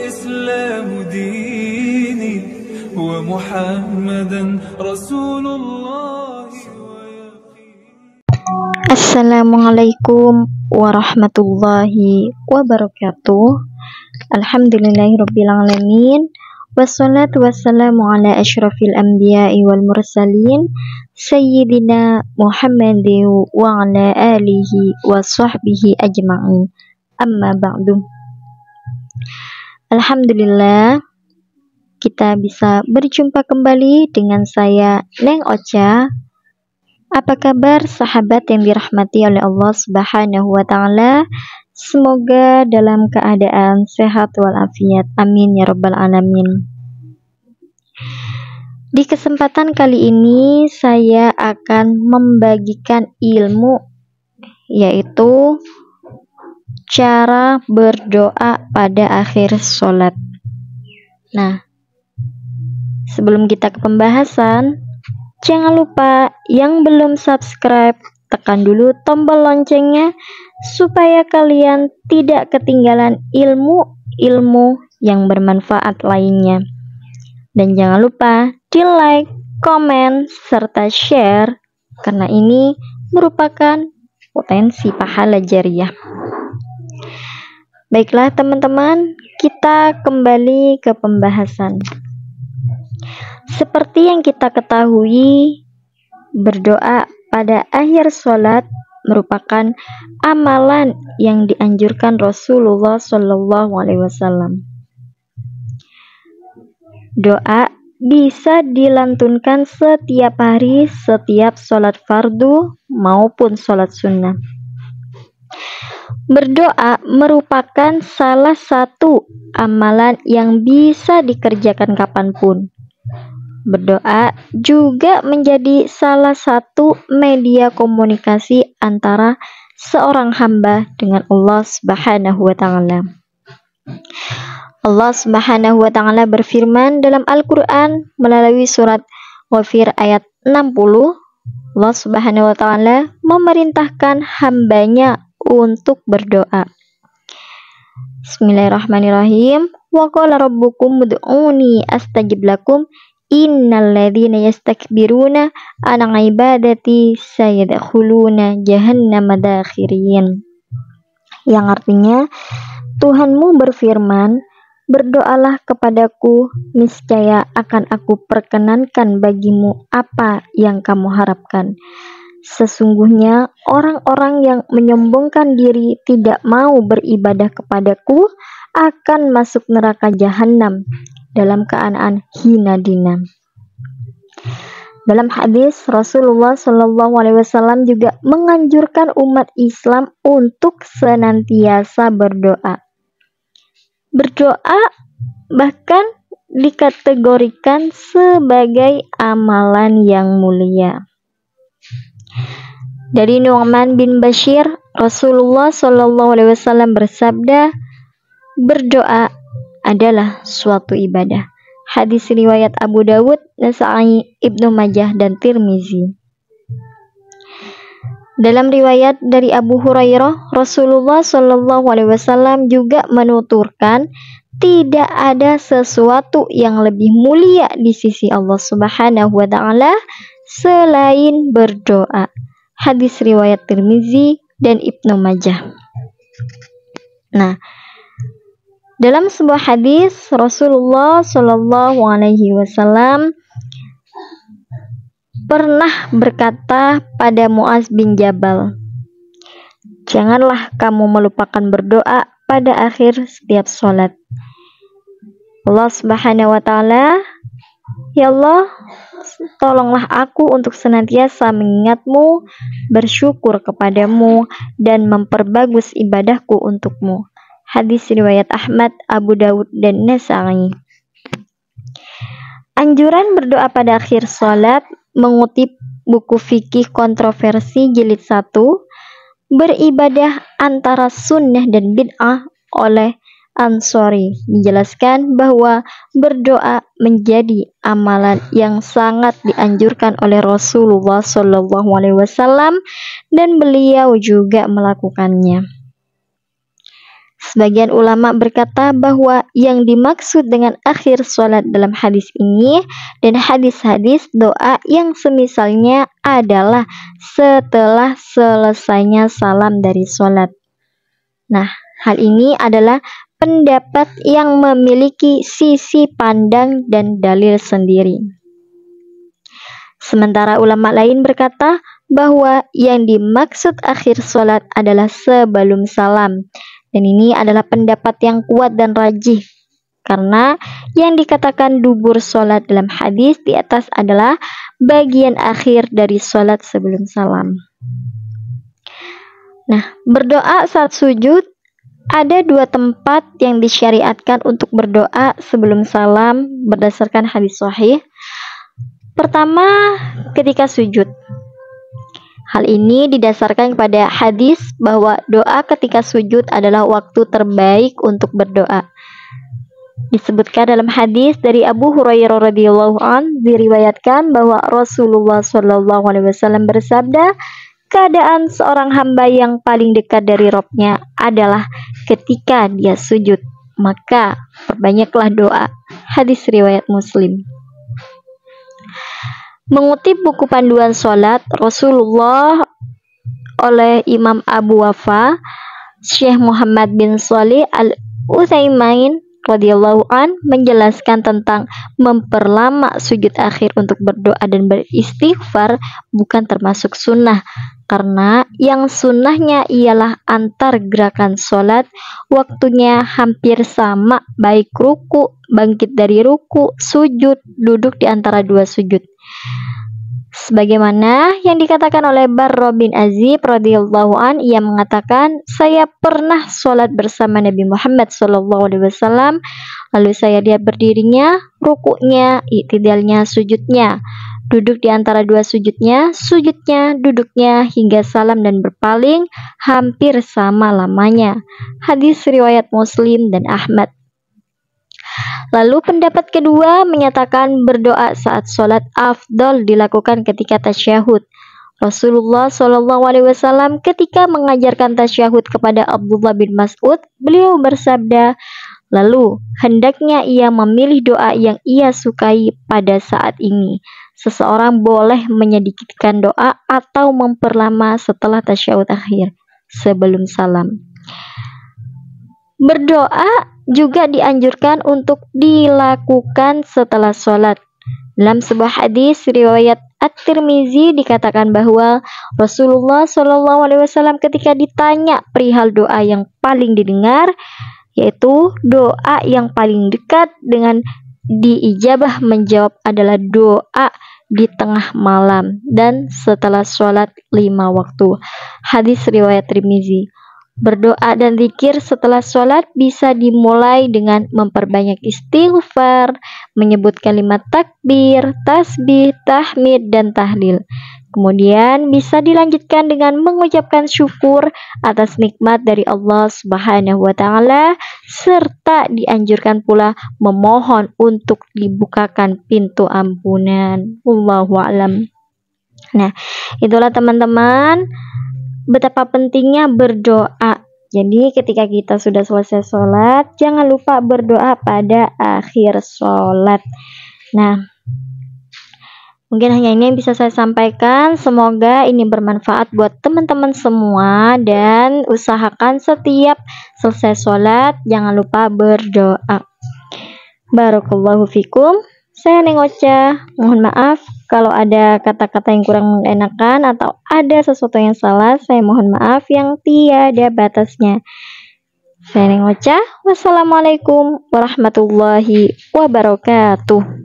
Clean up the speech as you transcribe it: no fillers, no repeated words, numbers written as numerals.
والإسلام ديني ومحمدا رسول الله. Assalamualaikum warahmatullahi wabarakatuh. Alhamdulillahirrabbilalamin. Wassalatu wassalamu ala asyrafil anbiya'i wal mursalin Sayyidina Muhammadin wa ala alihi wa sahbihi ajma'in. Amma ba'du. Alhamdulillah, kita bisa berjumpa kembali dengan saya, Neng Ocha. Apa kabar sahabat yang dirahmati oleh Allah Subhanahu wa Ta'ala? Semoga dalam keadaan sehat walafiat. Amin ya rabbal alamin. Di kesempatan kali ini saya akan membagikan ilmu, yaitu cara berdoa pada akhir sholat. Nah, sebelum kita ke pembahasan, jangan lupa yang belum subscribe, tekan dulu tombol loncengnya supaya kalian tidak ketinggalan ilmu-ilmu yang bermanfaat lainnya. Dan jangan lupa di like, komen, serta share, karena ini merupakan potensi pahala jariah. Baiklah teman-teman, kita kembali ke pembahasan. Seperti yang kita ketahui, berdoa pada akhir sholat merupakan amalan yang dianjurkan Rasulullah SAW. Doa bisa dilantunkan setiap hari, setiap sholat fardu maupun sholat sunnah. Berdoa merupakan salah satu amalan yang bisa dikerjakan kapanpun. Berdoa juga menjadi salah satu media komunikasi antara seorang hamba dengan Allah Subhanahu wa Ta'ala. Allah Subhanahu wa Ta'ala berfirman dalam Al-Quran melalui surat Ghafir ayat 60. Allah Subhanahu wa Ta'ala memerintahkan hambanya untuk berdoa. Bismillahirrahmanirrahim. Wa qala rabbukum ud'uni astajib lakum. Innal ladzina yastakbiruna an ibadati sayadkhuluna jahannama dakhirin. Yang artinya, Tuhanmu berfirman, berdoalah kepadaku, niscaya akan aku perkenankan bagimu apa yang kamu harapkan. Sesungguhnya orang-orang yang menyombongkan diri tidak mau beribadah kepadaku akan masuk neraka jahanam dalam keadaan hina dina. Dalam hadis, Rasulullah SAW juga menganjurkan umat Islam untuk senantiasa berdoa. Berdoa bahkan dikategorikan sebagai amalan yang mulia. Dari Nu'man bin Bashir, Rasulullah SAW bersabda, berdoa adalah suatu ibadah. Hadis riwayat Abu Dawud, Nasa'i, Ibnu Majah, dan Tirmizi. Dalam riwayat dari Abu Hurairah, Rasulullah SAW juga menuturkan, tidak ada sesuatu yang lebih mulia di sisi Allah Subhanahu wa Ta'ala selain berdoa. Hadis riwayat Tirmizi dan Ibnu Majah. Nah, dalam sebuah hadis Rasulullah SAW pernah berkata pada Muaz bin Jabal, janganlah kamu melupakan berdoa pada akhir setiap sholat. Allah Subhanahu wa Ta'ala, ya Allah, tolonglah aku untuk senantiasa mengingatmu, bersyukur kepadamu, dan memperbagus ibadahku untukmu. Hadis riwayat Ahmad, Abu Dawud, dan Nasa'i. Anjuran berdoa pada akhir sholat mengutip buku fikih kontroversi jilid 1, beribadah antara sunnah dan bid'ah oleh Ansori, menjelaskan bahwa berdoa menjadi amalan yang sangat dianjurkan oleh Rasulullah SAW dan beliau juga melakukannya. Sebagian ulama berkata bahwa yang dimaksud dengan akhir sholat dalam hadis ini dan hadis-hadis doa yang semisalnya adalah setelah selesainya salam dari sholat. Nah, hal ini adalah pendapat yang memiliki sisi pandang dan dalil sendiri. Sementara ulama lain berkata bahwa yang dimaksud akhir sholat adalah sebelum salam. Dan ini adalah pendapat yang kuat dan rajih. Karena yang dikatakan dubur sholat dalam hadis di atas adalah bagian akhir dari sholat sebelum salam. Nah, berdoa saat sujud, ada dua tempat yang disyariatkan untuk berdoa sebelum salam berdasarkan hadis sahih. Pertama, ketika sujud. Hal ini didasarkan pada hadis bahwa doa ketika sujud adalah waktu terbaik untuk berdoa. Disebutkan dalam hadis dari Abu Hurairah radhiyallahu an, diriwayatkan bahwa Rasulullah shallallahu alaihi wasallam bersabda, keadaan seorang hamba yang paling dekat dari Robnya adalah ketika dia sujud, maka perbanyaklah doa. Hadis riwayat Muslim. Mengutip buku panduan sholat Rasulullah oleh Imam Abu Wafa, Syekh Muhammad bin Shalih Al-Utsaimin radhiyallahu an menjelaskan tentang memperlama sujud akhir untuk berdoa dan beristighfar bukan termasuk sunnah, karena yang sunnahnya ialah antar gerakan sholat waktunya hampir sama, baik ruku, bangkit dari ruku, sujud, duduk di antara dua sujud. Sebagaimana yang dikatakan oleh Barra bin Azib radhiyallahu an, ia mengatakan, saya pernah sholat bersama Nabi Muhammad sallallahu alaihi wasallam, lalu saya lihat berdirinya, rukuknya, i'tidalnya, sujudnya, duduk di antara dua sujudnya, duduknya, hingga salam dan berpaling hampir sama lamanya. Hadis riwayat Muslim dan Ahmad. Lalu pendapat kedua menyatakan berdoa saat sholat afdol dilakukan ketika tasyahud. Rasulullah Shallallahu Alaihi Wasallam ketika mengajarkan tasyahud kepada Abdullah bin Mas'ud, beliau bersabda, lalu hendaknya ia memilih doa yang ia sukai pada saat ini. Seseorang boleh menyedikitkan doa atau memperlama setelah tasyahud akhir sebelum salam. Berdoa juga dianjurkan untuk dilakukan setelah sholat. Dalam sebuah hadis riwayat At-Tirmizi dikatakan bahwa Rasulullah Shallallahu Alaihi Wasallam ketika ditanya perihal doa yang paling didengar, yaitu doa yang paling dekat dengan diijabah, menjawab adalah doa di tengah malam dan setelah sholat 5 waktu. Hadis riwayat Tirmizi. Berdoa dan zikir setelah sholat bisa dimulai dengan memperbanyak istighfar, menyebut kalimat takbir, tasbih, tahmid, dan tahlil. Kemudian bisa dilanjutkan dengan mengucapkan syukur atas nikmat dari Allah Subhanahu wa Ta'ala, serta dianjurkan pula memohon untuk dibukakan pintu ampunan. Wallahu a'lam. Nah, itulah teman-teman betapa pentingnya berdoa. Jadi ketika kita sudah selesai sholat, jangan lupa berdoa pada akhir sholat. Nah, mungkin hanya ini yang bisa saya sampaikan. Semoga ini bermanfaat buat teman-teman semua, dan usahakan setiap selesai sholat jangan lupa berdoa. Barakallahu fikum. Saya Neng Ocha, mohon maaf kalau ada kata-kata yang kurang mengenakan atau ada sesuatu yang salah, saya mohon maaf yang tiada batasnya. Saya Neng Ocha, wassalamualaikum warahmatullahi wabarakatuh.